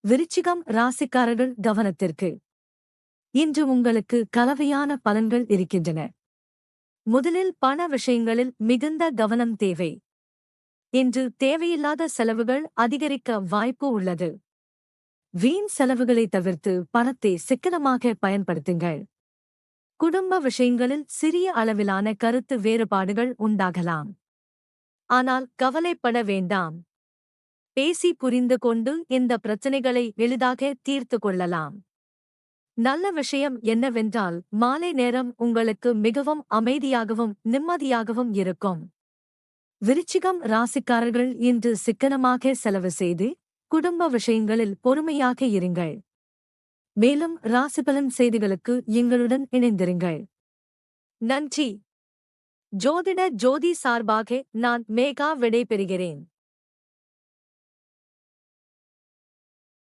விருச்சிகம் ராசிக்காரர்கள் கவனத்திற்கு. இன்று உங்களுக்கு கலவையான பலன்கள் இருக்கின்றன. முதலில் பண விஷயங்களில் மிகுந்த கவனம் தேவை. இன்று தேவையில்லாத செலவுகள் அதிகரிக்க வாய்ப்பு உள்ளது. வீண் செலவுகளை தவிர்த்து பணத்தை சிக்கனமாக பயன்படுத்துங்கள். குடும்ப விஷயங்களில் சிறிய அளவிலான கருத்து வேறுபாடுகள் உண்டாகலாம். ஆனால் கவலைப்பட வேண்டாம். பேசி புரிந்து கொண்டு இந்த பிரச்சனைகளை எளிதாக தீர்த்து கொள்ளலாம். நல்ல விஷயம் என்னவென்றால் மாலை நேரம் உங்களுக்கு மிகவும் அமைதியாகவும் நிம்மதியாகவும் இருக்கும். விருச்சிகம் ராசிக்காரர்கள் இன்று சிக்கனமாக செலவு செய்து குடும்ப விஷயங்களில் பொறுமையாக இருங்கள். மேலும் ராசிபலன் செய்திகளுக்கு எங்களுடன் இணைந்திருங்கள். நன்றி. ஜோதிட ஜோதி சார்பாக நான் மேகா விடை பெறுகிறேன்.